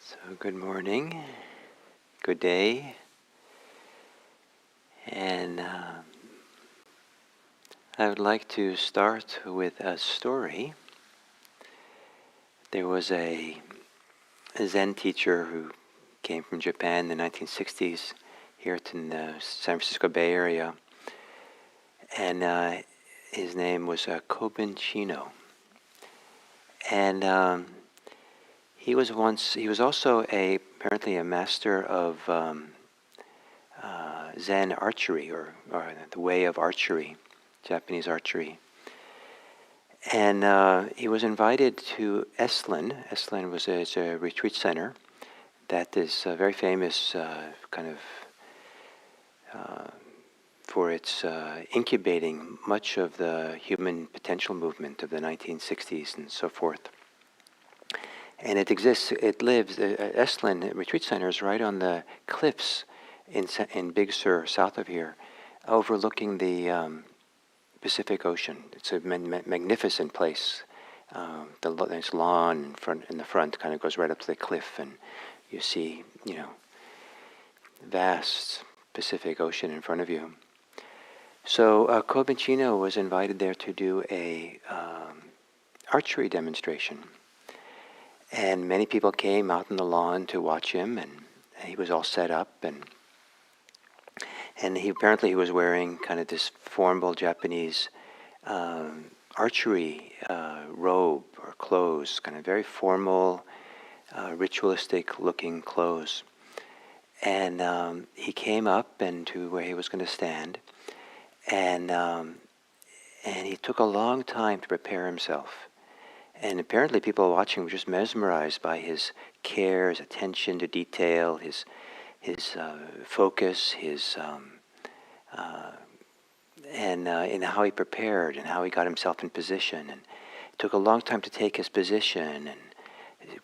So good morning, good day, and I would like to start with a story. There was a Zen teacher who came from Japan in the 1960s here to the San Francisco Bay Area, and his name was Kobun Chino. And he was also apparently a master of Zen archery, or the way of archery, Japanese archery. And he was invited to Esalen. Esalen is a retreat center that is very famous for its incubating much of the human potential movement of the 1960s and so forth. And it lives, Esalen Retreat Center is right on the cliffs in Big Sur, south of here, overlooking the Pacific Ocean. It's a magnificent place. There's lawn in the front kind of goes right up to the cliff, and you see, vast Pacific Ocean in front of you. So Kobun Chino was invited there to do a archery demonstration. And many people came out on the lawn to watch him, and he was all set up, and he was wearing kind of this formal Japanese archery robe or clothes, kind of very formal, ritualistic looking clothes. And he came up and to where he was going to stand, and he took a long time to prepare himself. And apparently people watching were just mesmerized by his care, his attention to detail, his focus, and how he prepared and how he got himself in position. And it took a long time to take his position and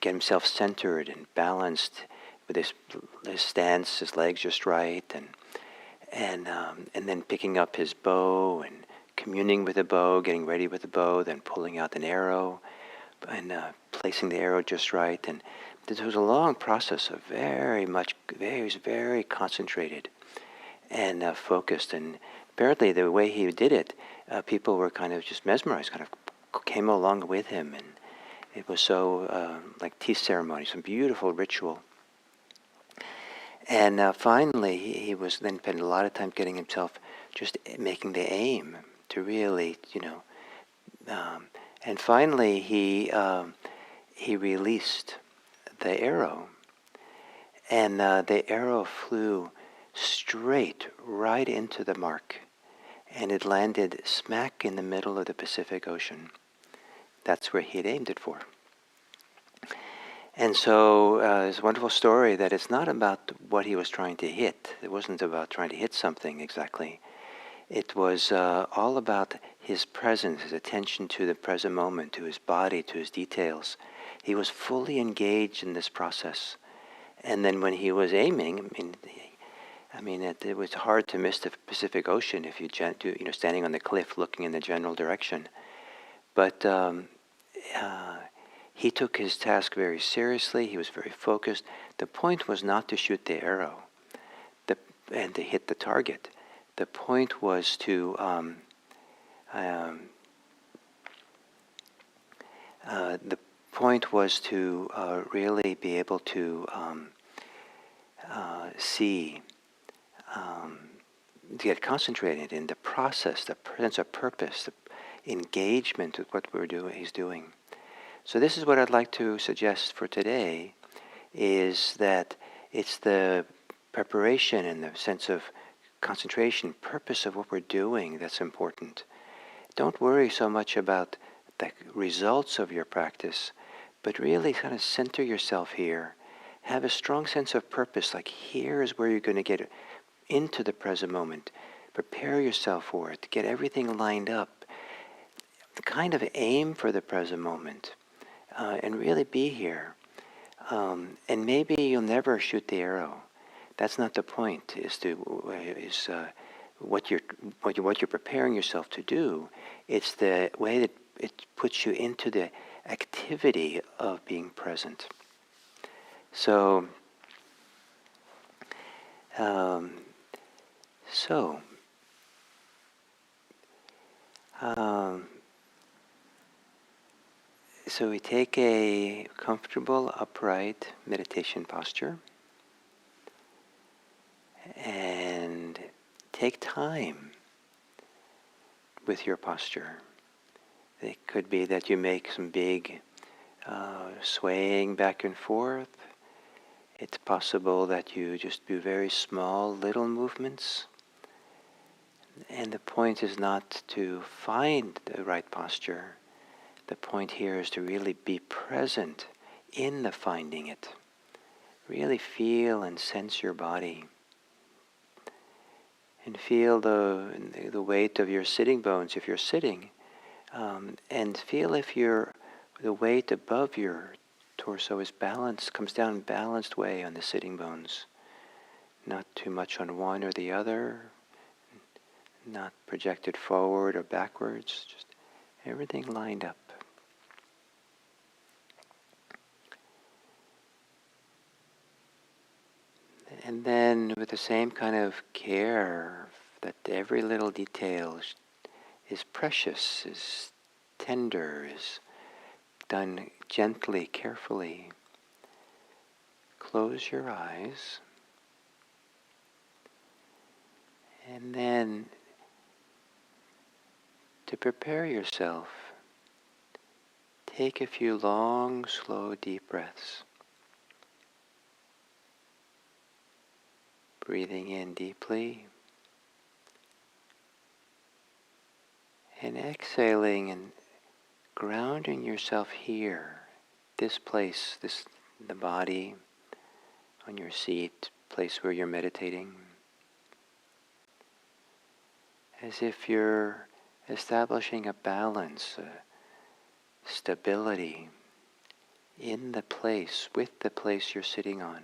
get himself centered and balanced with his stance, his legs just right, and then picking up his bow and communing with the bow, getting ready with the bow, then pulling out an arrow and placing the arrow just right. And this was a long process of very concentrated and focused. And apparently the way he did it, people were kind of just mesmerized, kind of came along with him. And it was so like tea ceremony, some beautiful ritual. And finally, he was then spent a lot of time getting himself just making the aim to really, and finally he released the arrow, and the arrow flew straight right into the mark, and it landed smack in the middle of the Pacific Ocean. That's where he had aimed it for. And so it's a wonderful story that it's not about what he was trying to hit. It wasn't about trying to hit something exactly. It was all about his presence, his attention to the present moment, to his body, to his details. He was fully engaged in this process. And then when he was aiming, it was hard to miss the Pacific Ocean if you standing on the cliff looking in the general direction. But he took his task very seriously. He was very focused. The point was not to shoot the arrow and to hit the target. The point was to really be able to see, to get concentrated in the process, the sense of purpose, the engagement with what he's doing. So this is what I'd like to suggest for today, is that it's the preparation and the sense of concentration, purpose of what we're doing that's important. Don't worry so much about the results of your practice, but really kind of center yourself here. Have a strong sense of purpose, like here is where you're going to get into the present moment. Prepare yourself for it, get everything lined up. Kind of aim for the present moment, and really be here. And maybe you'll never shoot the arrow. That's not the point. What you're preparing yourself to do. It's the way that it puts you into the activity of being present. So, um, so, um, so we take a comfortable, upright meditation posture and take time with your posture. It could be that you make some big swaying back and forth. It's possible that you just do very small little movements. And the point is not to find the right posture. The point here is to really be present in the finding it. Really feel and sense your body. And feel the weight of your sitting bones if you're sitting. And feel if the weight above your torso is balanced, comes down in a balanced way on the sitting bones. Not too much on one or the other, not projected forward or backwards, just everything lined up. And then with the same kind of care that every little detail is precious, is tender, is done gently, carefully, close your eyes. And then, to prepare yourself, take a few long, slow, deep breaths. Breathing in deeply. And exhaling and grounding yourself here, this place, the body, on your seat, place where you're meditating. As if you're establishing a balance, a stability in the place, with the place you're sitting on.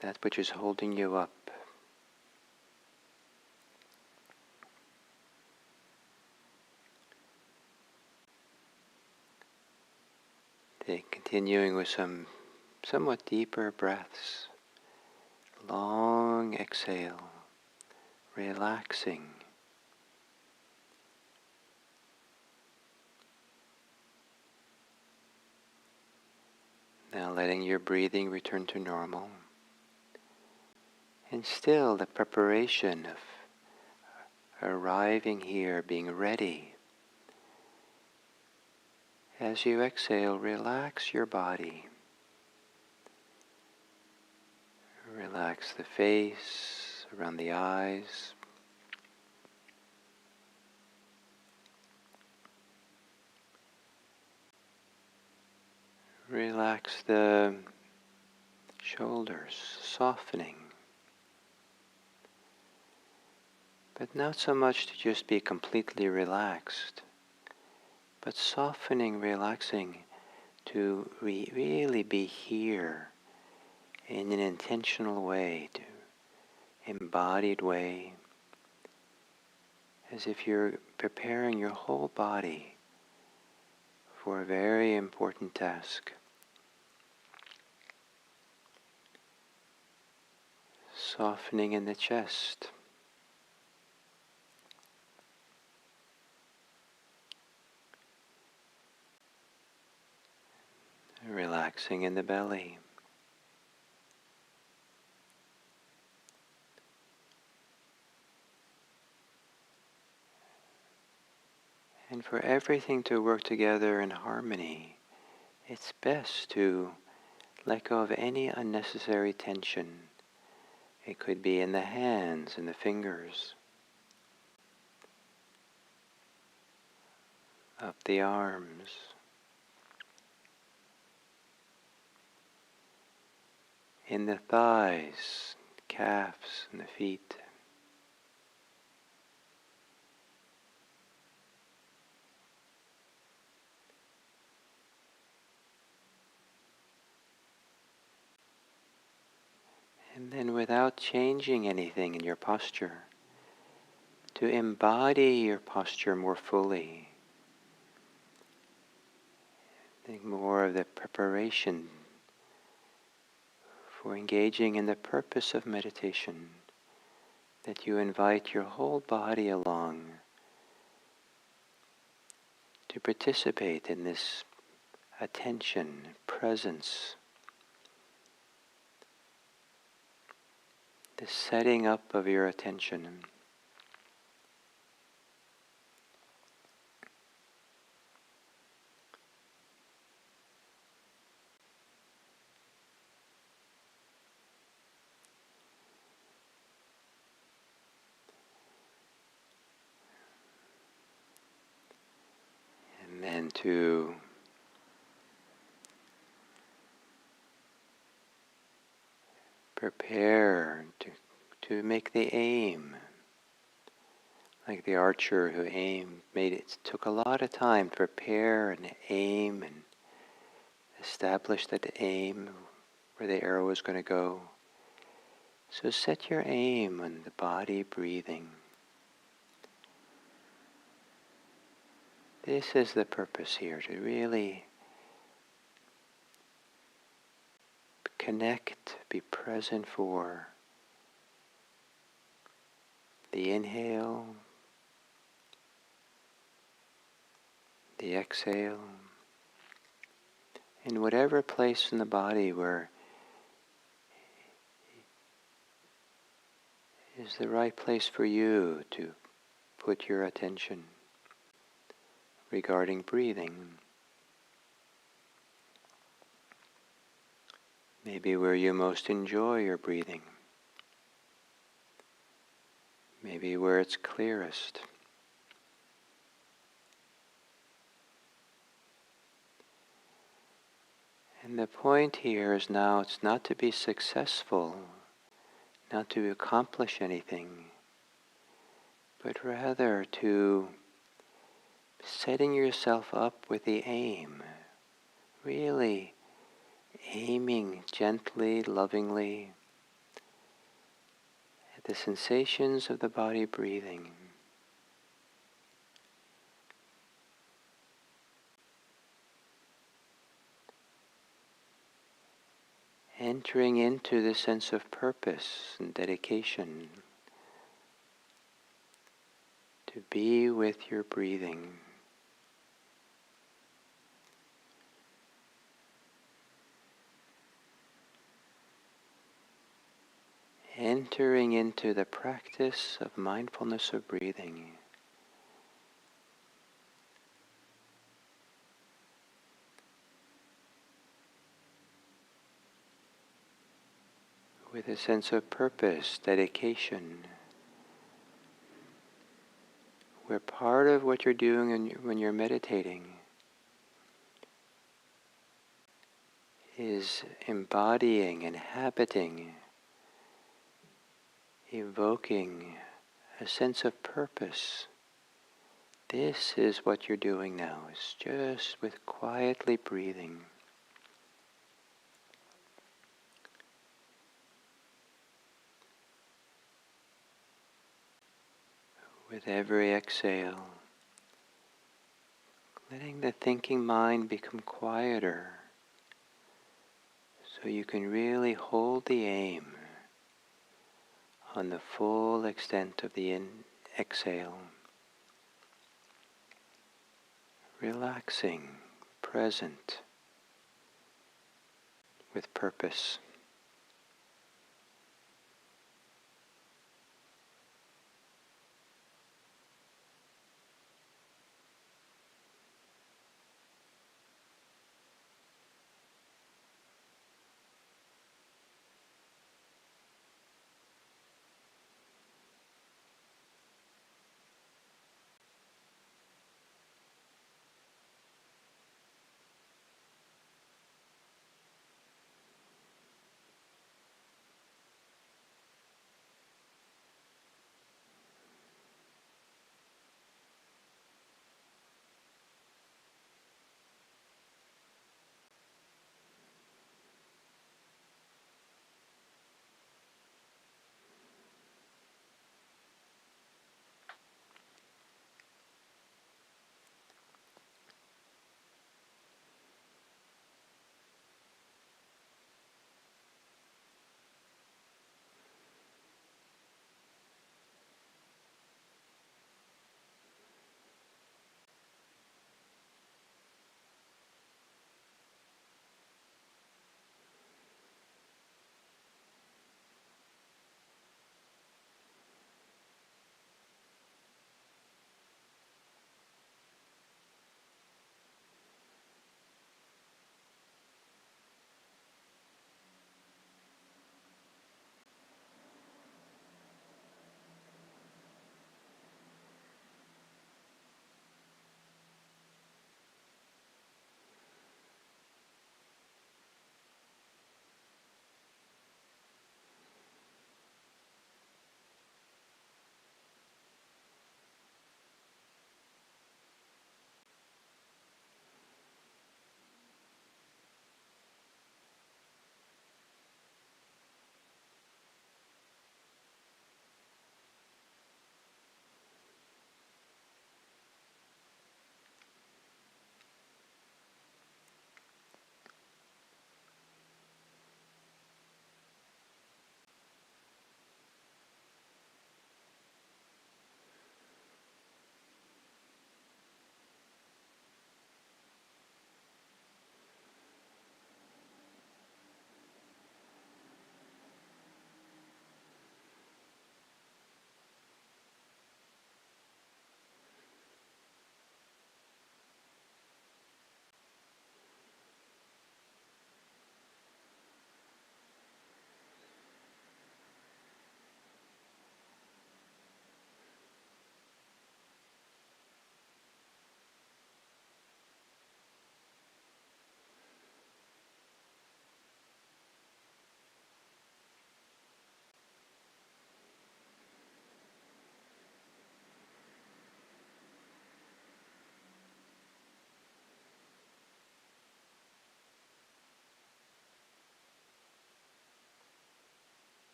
That which is holding you up. Continuing with some somewhat deeper breaths. Long exhale, relaxing. Now letting your breathing return to normal. And still the preparation of arriving here, being ready. As you exhale, relax your body. Relax the face, around the eyes. Relax the shoulders, softening. But not so much to just be completely relaxed, but softening, relaxing to really be here in an intentional way, to embodied way, as if you're preparing your whole body for a very important task. Softening in the chest. Relaxing in the belly. And for everything to work together in harmony, it's best to let go of any unnecessary tension. It could be in the hands and the fingers, up the arms, in the thighs, calves, and the feet. And then without changing anything in your posture, to embody your posture more fully. think more of the preparation for engaging in the purpose of meditation, that you invite your whole body along to participate in this attention, presence, the setting up of your attention. And then to prepare to make the aim, like the archer who took a lot of time to prepare and aim and establish that aim where the arrow is going to go. So set your aim on the body breathing. This is the purpose here, to really connect, be present for the inhale, the exhale, in whatever place in the body where is the right place for you to put your attention regarding breathing. Maybe where you most enjoy your breathing. Maybe where it's clearest. And the point here is now, it's not to be successful, not to accomplish anything, but rather to setting yourself up with the aim, really aiming gently, lovingly at the sensations of the body breathing. Entering into the sense of purpose and dedication to be with your breathing. Entering into the practice of mindfulness of breathing. With a sense of purpose, dedication, where part of what you're doing when you're meditating is embodying, inhabiting, evoking a sense of purpose. This is what you're doing now, is just with quietly breathing. With every exhale, letting the thinking mind become quieter so you can really hold the aim on the full extent of the exhale. Relaxing, present, with purpose.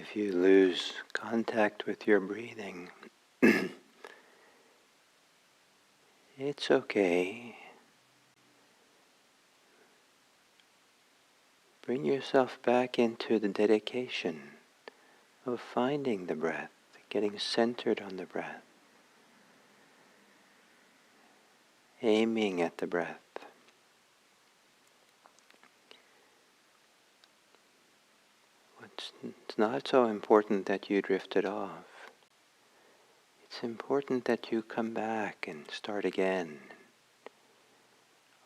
If you lose contact with your breathing, it's okay. Bring yourself back into the dedication of finding the breath, getting centered on the breath, aiming at the breath. It's not so important that you drifted off. It's important that you come back and start again.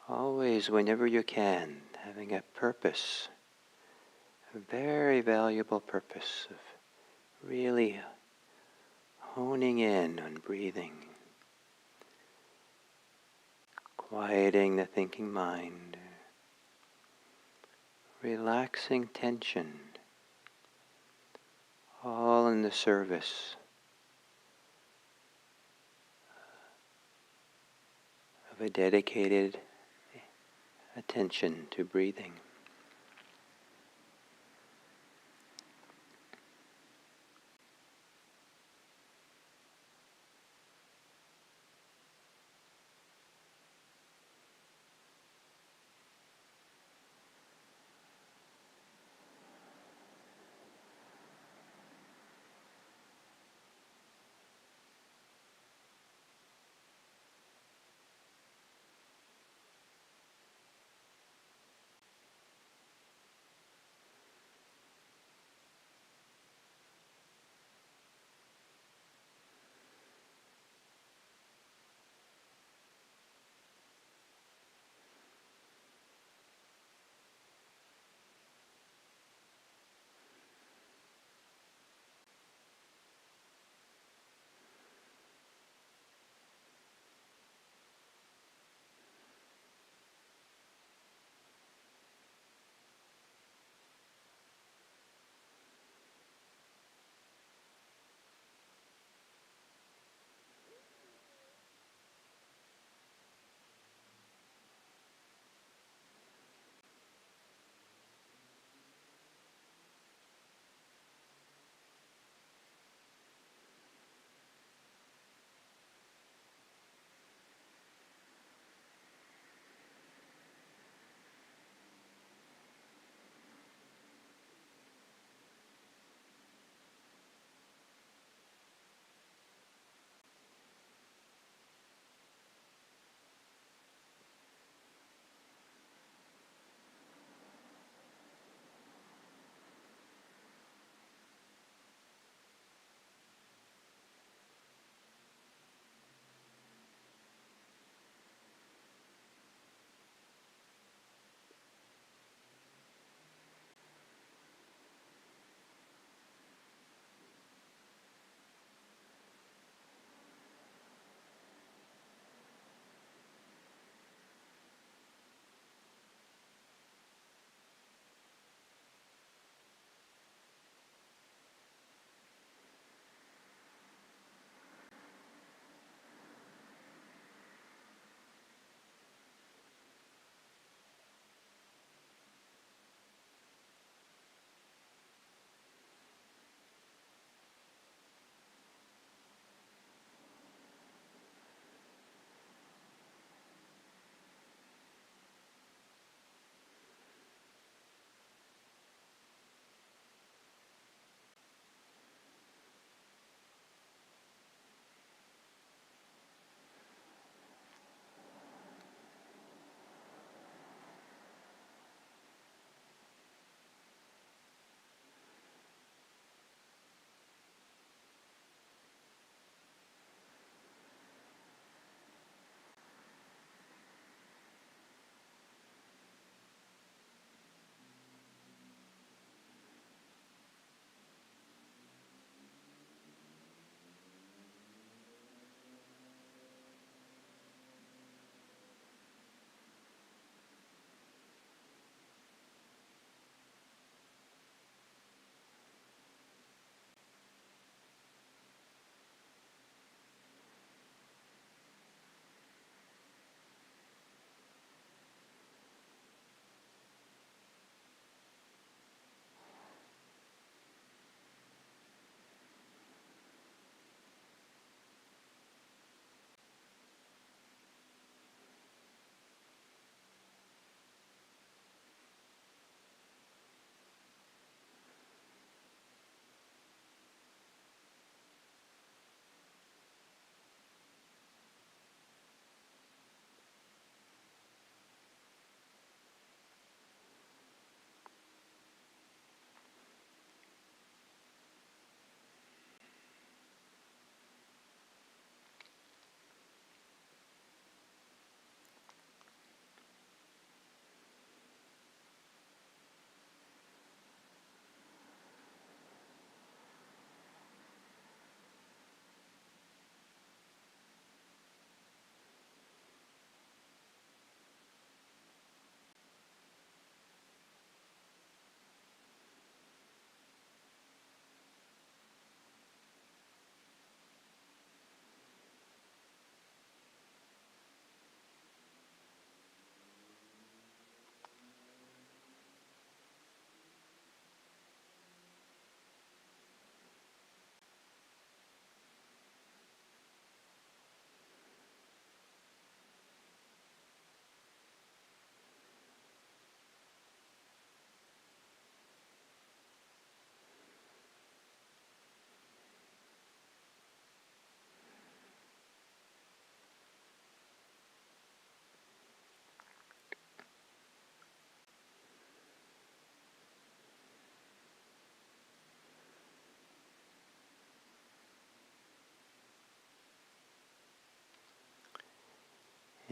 Always, whenever you can, having a purpose, a very valuable purpose of really honing in on breathing, quieting the thinking mind, relaxing tension, all in the service of a dedicated attention to breathing.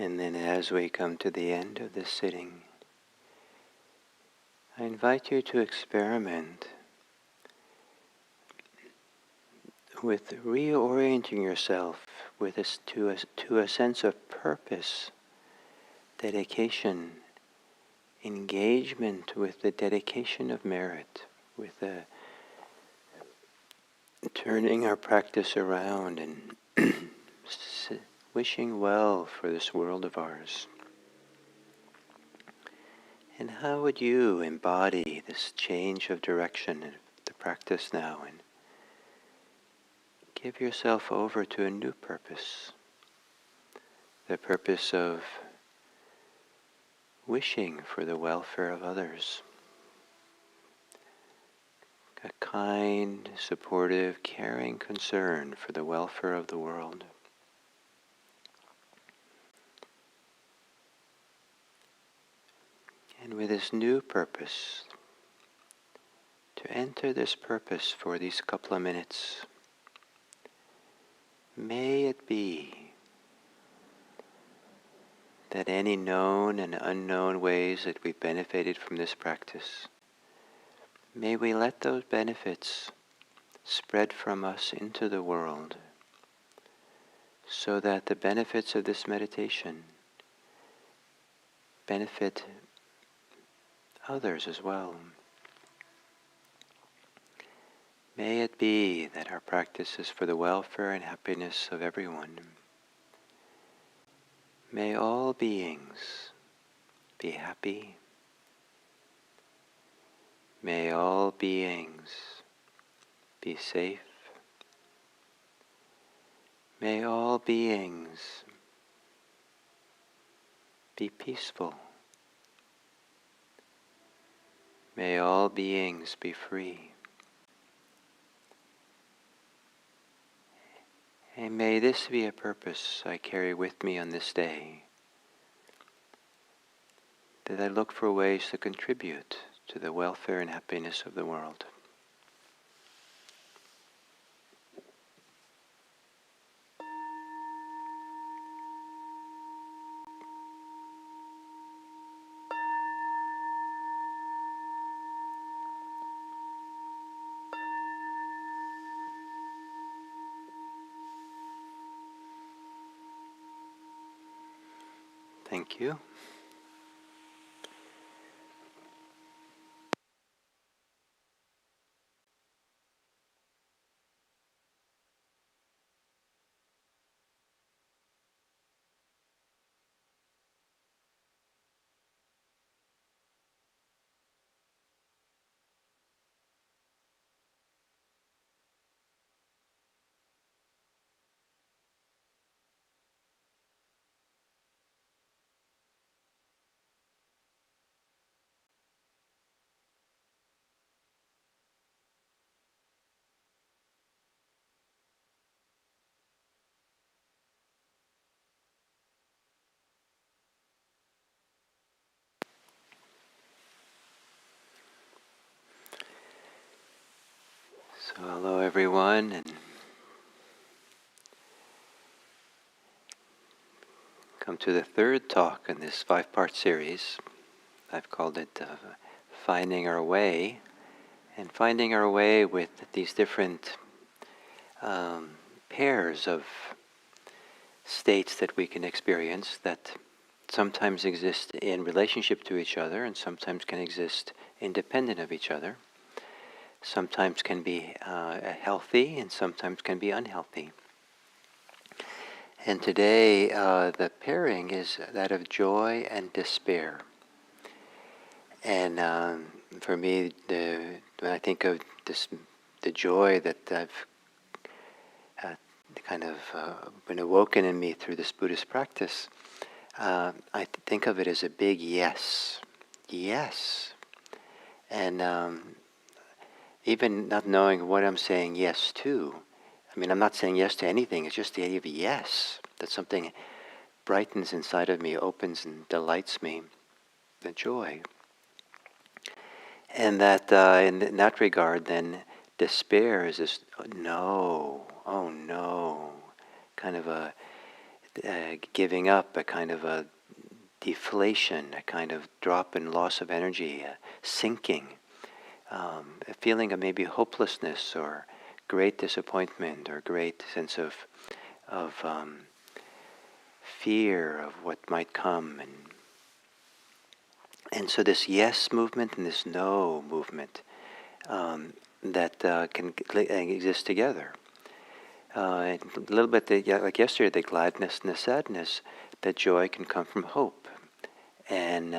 And then as we come to the end of this sitting, I invite you to experiment with reorienting yourself with to a sense of purpose, dedication, engagement with the dedication of merit, with the turning our practice around and wishing well for this world of ours. And how would you embody this change of direction in the practice now and give yourself over to a new purpose, the purpose of wishing for the welfare of others, a kind, supportive, caring concern for the welfare of the world. And with this new purpose, to enter this purpose for these couple of minutes, may it be that any known and unknown ways that we've benefited from this practice, may we let those benefits spread from us into the world, so that the benefits of this meditation benefit others as well. May it be that our practice is for the welfare and happiness of everyone. May all beings be happy. May all beings be safe. May all beings be peaceful. May all beings be free. And may this be a purpose I carry with me on this day, that I look for ways to contribute to the welfare and happiness of the world. Thank you. So hello everyone, and come to the third talk in this 5-part series. I've called it Finding Our Way, and finding our way with these different pairs of states that we can experience that sometimes exist in relationship to each other and sometimes can exist independent of each other. Sometimes can be healthy and sometimes can be unhealthy. And today the pairing is that of joy and despair. And for me, when I think of this, the joy that I've kind of been awoken in me through this Buddhist practice, I think of it as a big yes. Yes. And even not knowing what I'm saying yes to. I mean, I'm not saying yes to anything. It's just the idea of yes. That something brightens inside of me, opens and delights me. The joy. And that in that regard, then, despair is this no, oh no, kind of giving up, a kind of a deflation, a kind of drop and loss of energy, sinking, a feeling of maybe hopelessness or great disappointment or great sense of fear of what might come, and so this yes movement and this no movement that can exist together. A little bit like yesterday, the gladness and the sadness, that joy can come from hope. And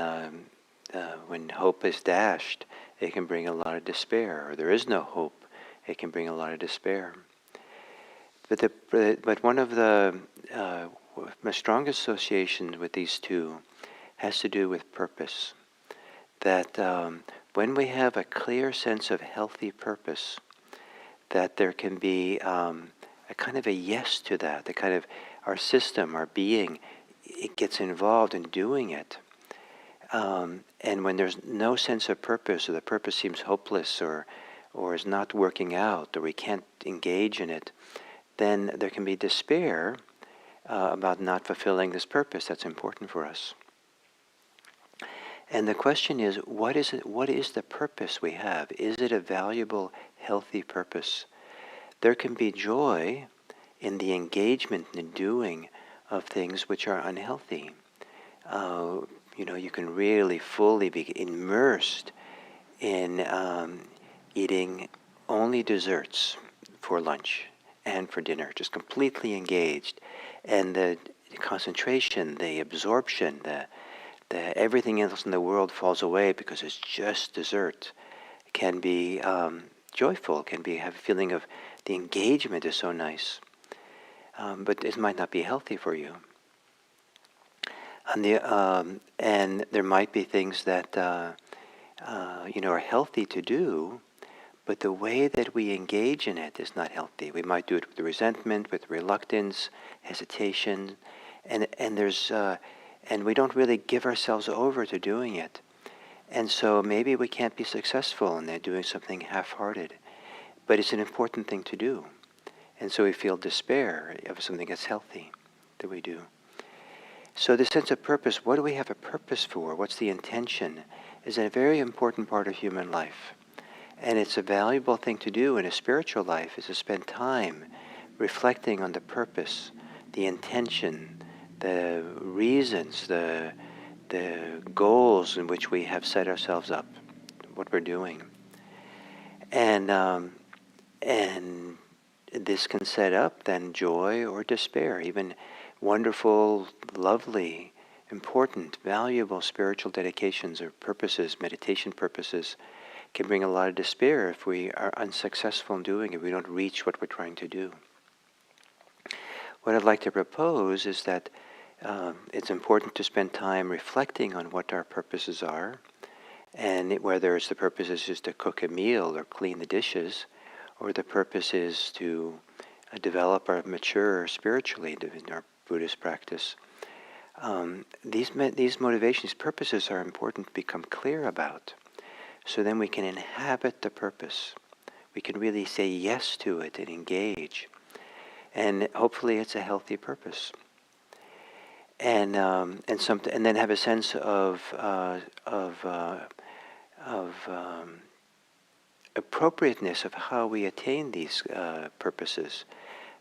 when hope is dashed, it can bring a lot of despair. Or there is no hope, it can bring a lot of despair. But one of the my strongest associations with these two has to do with purpose. That when we have a clear sense of healthy purpose, that there can be a kind of a yes to that, the kind of our system, our being, it gets involved in doing it. And when there's no sense of purpose, or the purpose seems hopeless, or is not working out, or we can't engage in it, then there can be despair about not fulfilling this purpose that's important for us. And the question is, what is it? What is the purpose we have? Is it a valuable, healthy purpose? There can be joy in the engagement and doing of things which are unhealthy. You can really fully be immersed in eating only desserts for lunch and for dinner, just completely engaged. And the concentration, the absorption, the everything else in the world falls away because it's just dessert, can be joyful, have a feeling of the engagement is so nice. But it might not be healthy for you. And there might be things that are healthy to do, but the way that we engage in it is not healthy. We might do it with resentment, with reluctance, hesitation, and there's and we don't really give ourselves over to doing it. And so maybe we can't be successful in doing something half-hearted, but it's an important thing to do. And so we feel despair of something that's healthy that we do. So the sense of purpose, what do we have a purpose for? What's the intention? Is a very important part of human life. And it's a valuable thing to do in a spiritual life, is to spend time reflecting on the purpose, the intention, the reasons, the goals in which we have set ourselves up, what we're doing. And this can set up then joy or despair, even wonderful, lovely, important, valuable spiritual dedications or purposes, meditation purposes, can bring a lot of despair if we are unsuccessful in doing it, we don't reach what we're trying to do. What I'd like to propose is that it's important to spend time reflecting on what our purposes are, and whether it's the purpose is just to cook a meal or clean the dishes, or the purpose is to develop or mature spiritually in our Buddhist practice. These motivations, purposes are important to become clear about. So then we can inhabit the purpose. We can really say yes to it and engage. And hopefully it's a healthy purpose. And then have a sense of appropriateness of how we attain these purposes.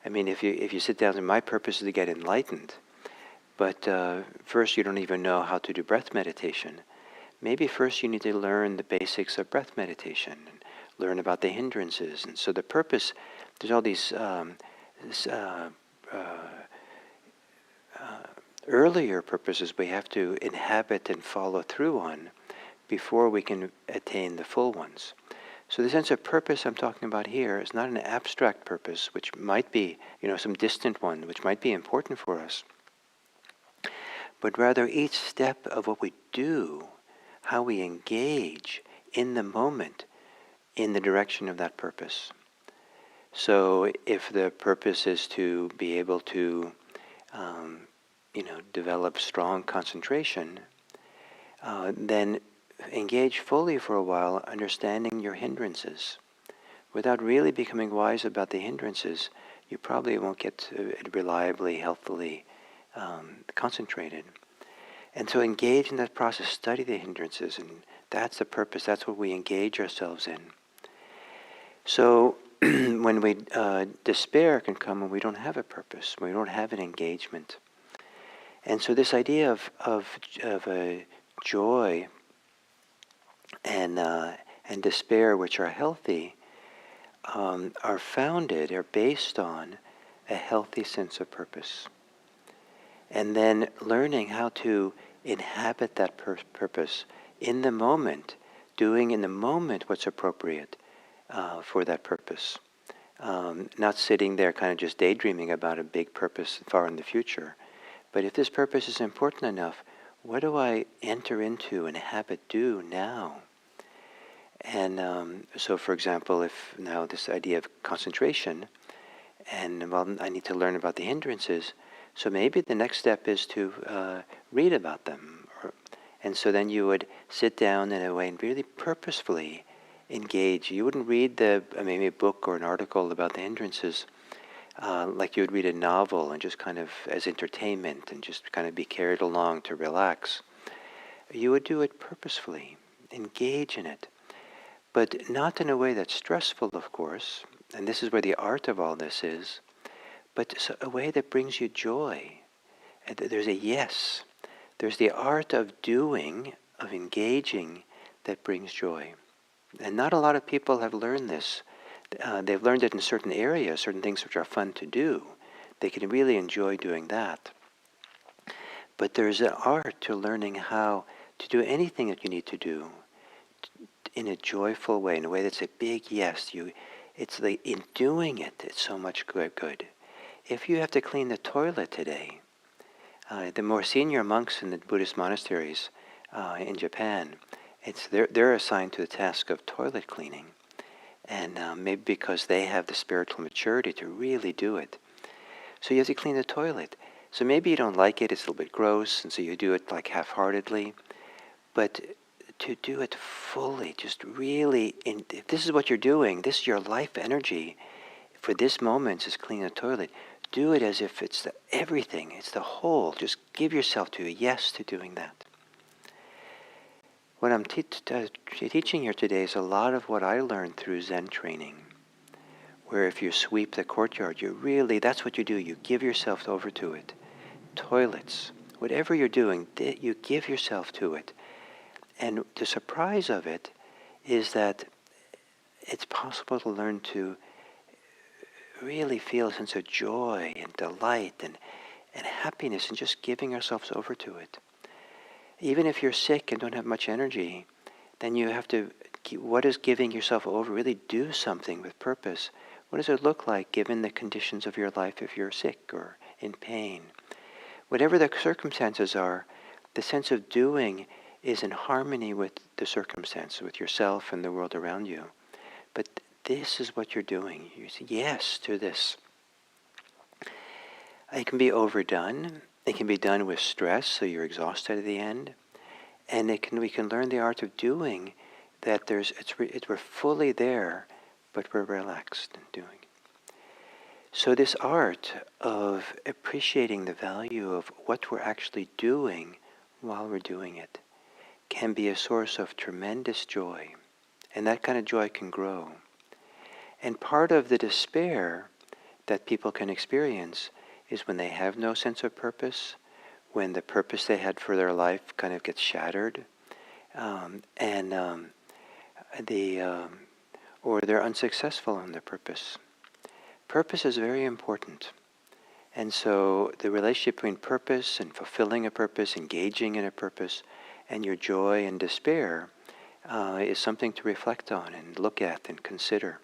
I mean, if you sit down and my purpose is to get enlightened, but first you don't even know how to do breath meditation. Maybe first you need to learn the basics of breath meditation, and learn about the hindrances. And so the purpose, there's all these earlier purposes we have to inhabit and follow through on before we can attain the full ones. So the sense of purpose I'm talking about here is not an abstract purpose, which might be, some distant one, which might be important for us, but rather each step of what we do, how we engage in the moment in the direction of that purpose. So if the purpose is to be able to develop strong concentration, then engage fully for a while understanding your hindrances. Without really becoming wise about the hindrances, you probably won't get to reliably, healthily concentrated. And so engage in that process, study the hindrances, and that's the purpose. That's what we engage ourselves in. So when we despair can come when we don't have a purpose, when we don't have an engagement. And so this idea of a joy and despair, which are healthy, are based on a healthy sense of purpose. And then learning how to inhabit that purpose in the moment, doing in the moment what's appropriate for that purpose. Not sitting there kind of just daydreaming about a big purpose far in the future. But if this purpose is important enough, what do I enter into and do now? And so, for example, if now this idea of concentration, and well, I need to learn about the hindrances, so maybe the next step is to read about them. And so then you would sit down in a way and really purposefully engage. You wouldn't read maybe a book or an article about the hindrances like you would read a novel and just kind of as entertainment and just kind of be carried along to relax. You would do it purposefully, engage in it, but not in a way that's stressful, of course, and this is where the art of all this is, but a way that brings you joy. And there's a yes. There's the art of doing, of engaging, that brings joy. And not a lot of people have learned this. They've learned it in certain areas, certain things which are fun to do. They can really enjoy doing that. But there's an art to learning how to do anything that you need to do in a joyful way, in a way that's a big yes. It's like in doing it, it's so much good. If you have to clean the toilet today, the more senior monks in the Buddhist monasteries in Japan, they're assigned to the task of toilet cleaning. And maybe because they have the spiritual maturity to really do it. So you have to clean the toilet. So maybe you don't like it, it's a little bit gross, and so you do it like half-heartedly. But to do it fully, just really, if this is what you're doing, this is your life energy for this moment is clean the toilet. Do it as if it's everything, it's the whole. Just give yourself to a yes to doing that. What I'm teaching here today is a lot of what I learned through Zen training, where if you sweep the courtyard, that's what you do. You give yourself over to it. Toilets, whatever you're doing, you give yourself to it. And the surprise of it is that it's possible to learn to really feel a sense of joy and delight and happiness in just giving ourselves over to it. Even if you're sick and don't have much energy, then you have to, what does giving yourself over really do something with purpose? What does it look like given the conditions of your life if you're sick or in pain? Whatever the circumstances are, the sense of doing is in harmony with the circumstance, with yourself and the world around you. But this is what you're doing. You say yes to this. It can be overdone. It can be done with stress, so you're exhausted at the end. And we can learn the art of doing that we're fully there, but we're relaxed in doing. So this art of appreciating the value of what we're actually doing while we're doing it can be a source of tremendous joy. And that kind of joy can grow. And part of the despair that people can experience is when they have no sense of purpose, when the purpose they had for their life kind of gets shattered, or they're unsuccessful in their purpose. Purpose is very important. And so the relationship between purpose and fulfilling a purpose, engaging in a purpose, and your joy and despair is something to reflect on and look at and consider.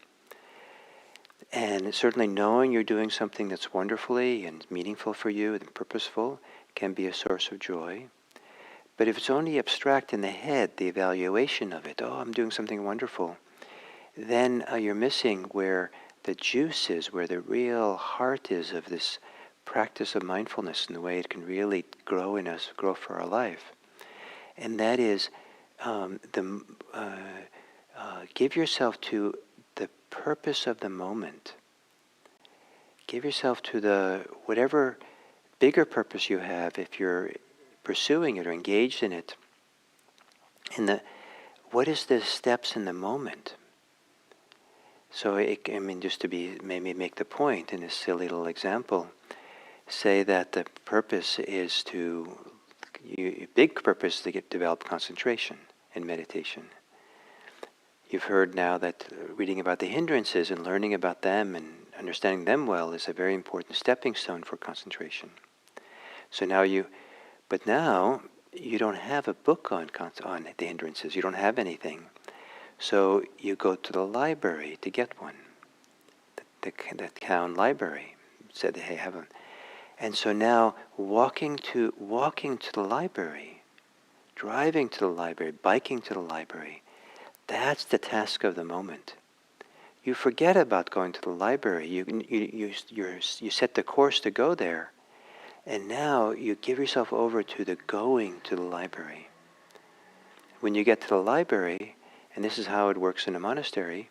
And certainly knowing you're doing something that's wonderfully and meaningful for you and purposeful can be a source of joy. But if it's only abstract in the head, the evaluation of it, I'm doing something wonderful, then you're missing where the juice is, where the real heart is of this practice of mindfulness and the way it can really grow in us, grow for our life. And that is give yourself to the purpose of the moment. Give yourself to whatever bigger purpose you have if you're pursuing it or engaged in it. What is the steps in the moment? So, just to maybe make the point in a silly little example, say that the purpose is big purpose to develop concentration and meditation. You've heard now that reading about the hindrances and learning about them and understanding them well is a very important stepping stone for concentration. So now you don't have a book on the hindrances. You don't have anything. So you go to the library to get one. The town library said they have one. And so now walking to the library, driving to the library, biking to the library, that's the task of the moment. You forget about going to the library. You set the course to go there, and now you give yourself over to the going to the library. When you get to the library, and this is how it works in a monastery,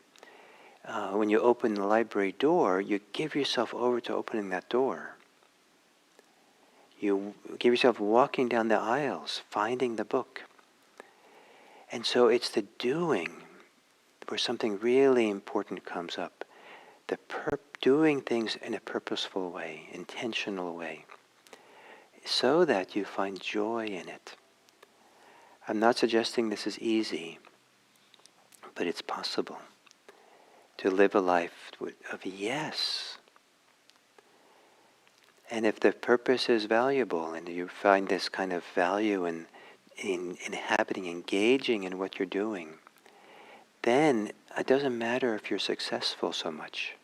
when you open the library door, you give yourself over to opening that door. You give yourself walking down the aisles, finding the book. And so it's the doing where something really important comes up. Doing things in a purposeful way, intentional way, so that you find joy in it. I'm not suggesting this is easy, but it's possible to live a life of yes. And if the purpose is valuable and you find this kind of value in inhabiting, engaging in what you're doing, then it doesn't matter if you're successful so much.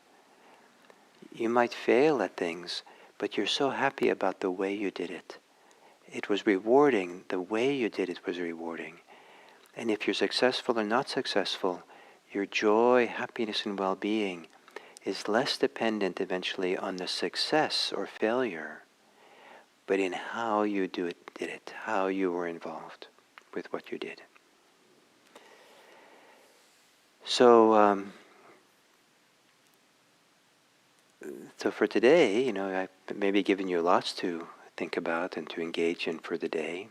You might fail at things, but you're so happy about the way you did it. It was rewarding. The way you did it was rewarding. And if you're successful or not successful, your joy, happiness, and well-being is less dependent eventually on the success or failure, but in how you did it, how you were involved with what you did. So, so for today, I've maybe given you lots to think about and to engage in for the day,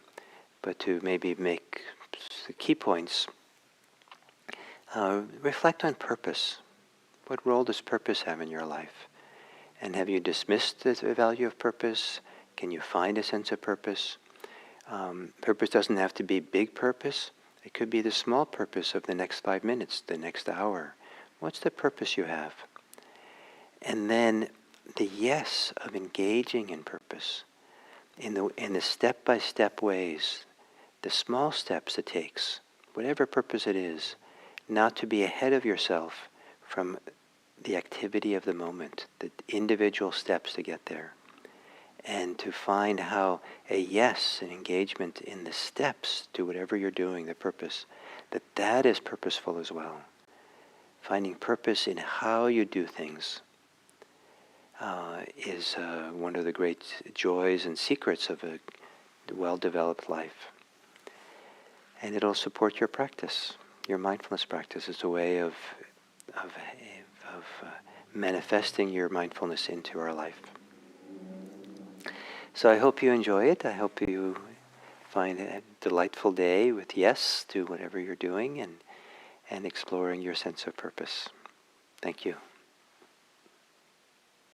but to maybe make key points. Reflect on purpose. What role does purpose have in your life? And have you dismissed the value of purpose? Can you find a sense of purpose? Purpose doesn't have to be big purpose. It could be the small purpose of the next 5 minutes, the next hour. What's the purpose you have? And then the yes of engaging in purpose, in the step-by-step ways, the small steps it takes, whatever purpose it is, not to be ahead of yourself from the activity of the moment, the individual steps to get there, and to find how a yes, an engagement in the steps to whatever you're doing, the purpose, that is purposeful as well. Finding purpose in how you do things is one of the great joys and secrets of a well-developed life. And it'll support your practice. Your mindfulness practice is a way of manifesting your mindfulness into our life. So I hope you enjoy it. I hope you find a delightful day with yes to whatever you're doing and exploring your sense of purpose. Thank you.